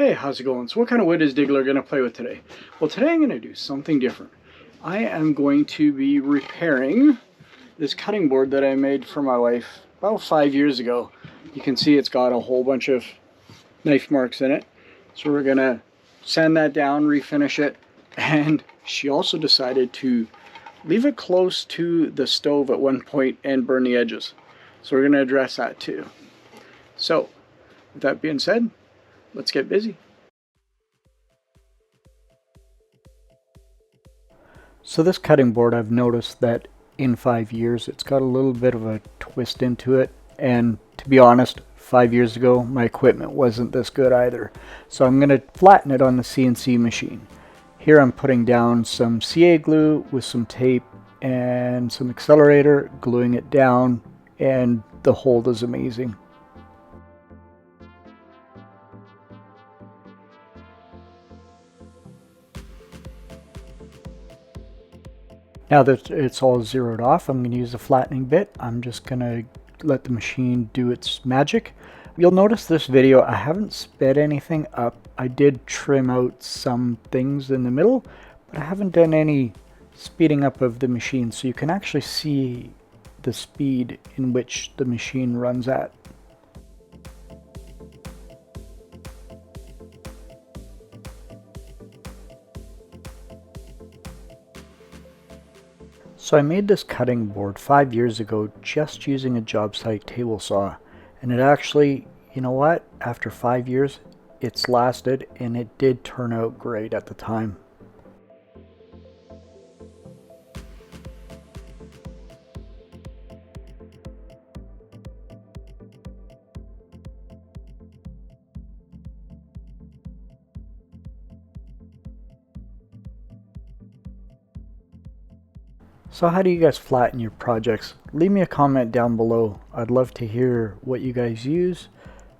Hey, how's it going? So what kind of wood is Diggler going to play with today? Well, today I'm going to do something different. I am going to be repairing this cutting board that I made for my wife about 5 years ago. You can see it's got a whole bunch of knife marks in it. So we're going to sand that down, refinish it, and she also decided to leave it close to the stove at one point and burn the edges. So we're going to address that too. So, with that being said, let's get busy. So this cutting board, I've noticed that in 5 years it's got a little bit of a twist into it, and to be honest, 5 years ago my equipment wasn't this good either. So I'm going to flatten it on the CNC machine. Here I'm putting down some CA glue with some tape and some accelerator, gluing it down, and the hold is amazing. Now that it's all zeroed off, I'm going to use a flattening bit. I'm just going to let the machine do its magic. You'll notice this video, I haven't sped anything up. I did trim out some things in the middle, but I haven't done any speeding up of the machine, so you can actually see the speed in which the machine runs at. So I made this cutting board 5 years ago just using a job site table saw, and it actually, you know what, after 5 years it's lasted and it did turn out great at the time. So how do you guys flatten your projects? Leave me a comment down below. I'd love to hear what you guys use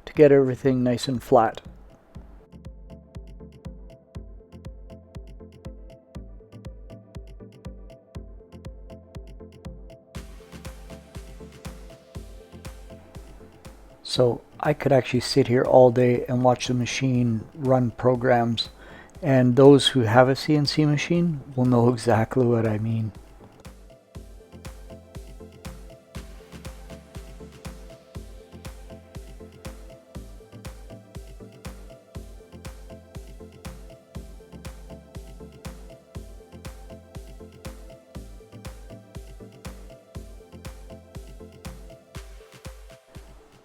to get everything nice and flat. So I could actually sit here all day and watch the machine run programs, and those who have a CNC machine will know exactly what I mean.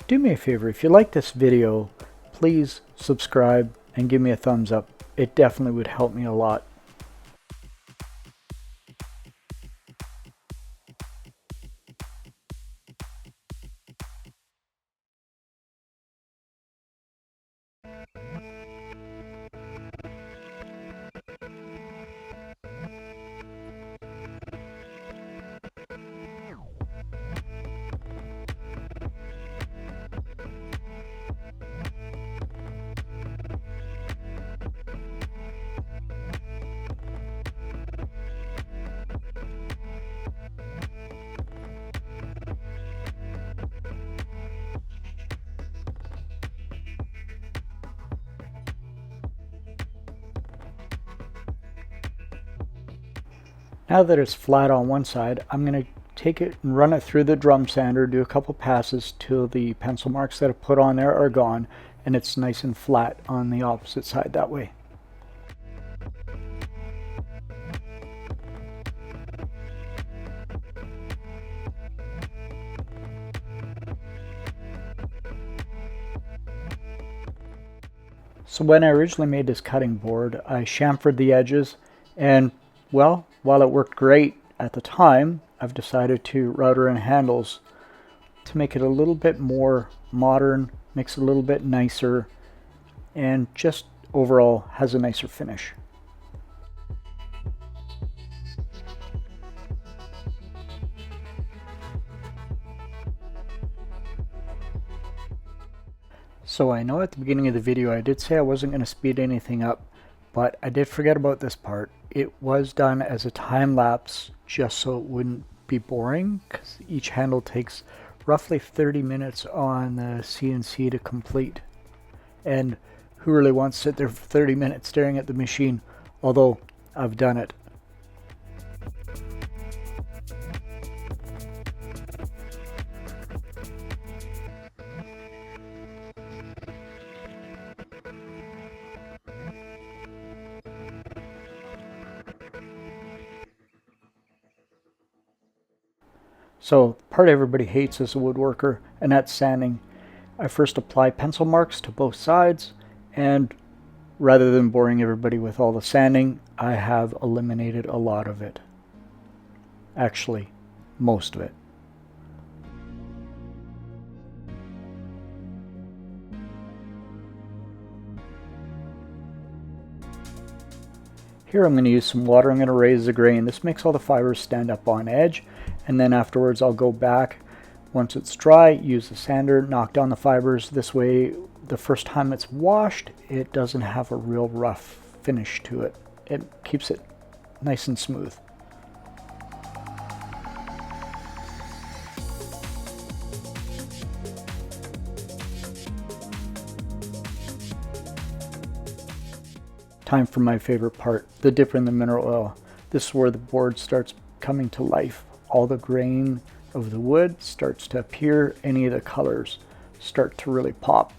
Do me a favor, if you like this video, please subscribe and give me a thumbs up. It definitely would help me a lot. Now that it's flat on one side, I'm going to take it and run it through the drum sander, do a couple passes till the pencil marks that I put on there are gone, and it's nice and flat on the opposite side that way. So when I originally made this cutting board, I chamfered the edges, and well, while it worked great at the time, I've decided to router in handles to make it a little bit more modern, makes it a little bit nicer, and just overall has a nicer finish. So I know at the beginning of the video I did say I wasn't going to speed anything up, but I did forget about this part. It was done as a time lapse just so it wouldn't be boring, because each handle takes roughly 30 minutes on the CNC to complete. And Who really wants to sit there for 30 minutes staring at the machine? Although, I've done it. So, the part everybody hates as a woodworker, and that's sanding. I first apply pencil marks to both sides, and rather than boring everybody with all the sanding, I have eliminated a lot of it. Actually, most of it. Here I'm going to use some water. I'm going to raise the grain. This makes all the fibers stand up on edge, and then afterwards I'll go back. Once it's dry, use the sander, knock down the fibers. This way, the first time it's washed, it doesn't have a real rough finish to it. It keeps it nice and smooth. Time for my favorite part, the dip in the mineral oil. This is where the board starts coming to life. All the grain of the wood starts to appear. Any of the colors start to really pop.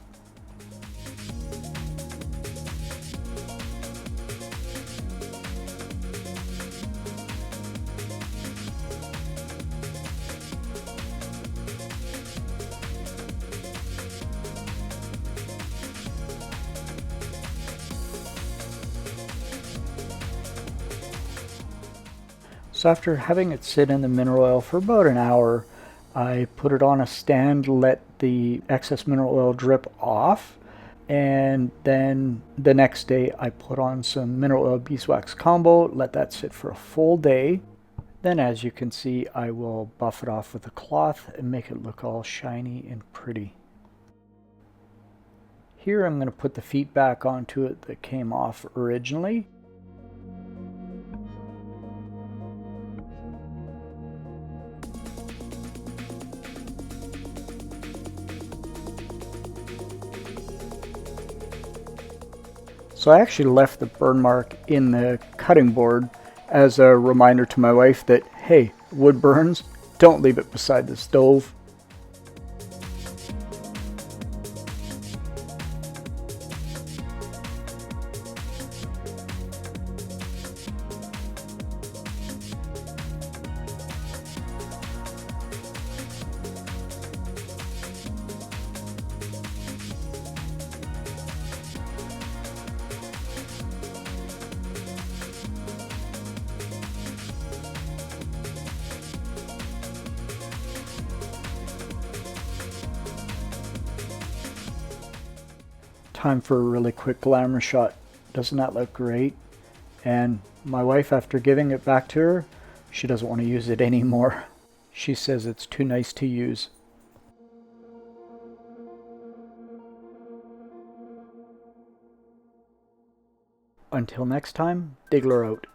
So after having it sit in the mineral oil for about an hour, I put it on a stand, let the excess mineral oil drip off, and then the next day I put on some mineral oil beeswax combo, let that sit for a full day. Then, as you can see, I will buff it off with a cloth and make it look all shiny and pretty. Here I'm going to put the feet back onto it that came off originally. So I actually left the burn mark in the cutting board as a reminder to my wife that, hey, wood burns, don't leave it beside the stove. Time for a really quick glamour shot. Doesn't that look great? And my wife, after giving it back to her, she doesn't want to use it anymore. She says it's too nice to use. Until next time, Diggler out.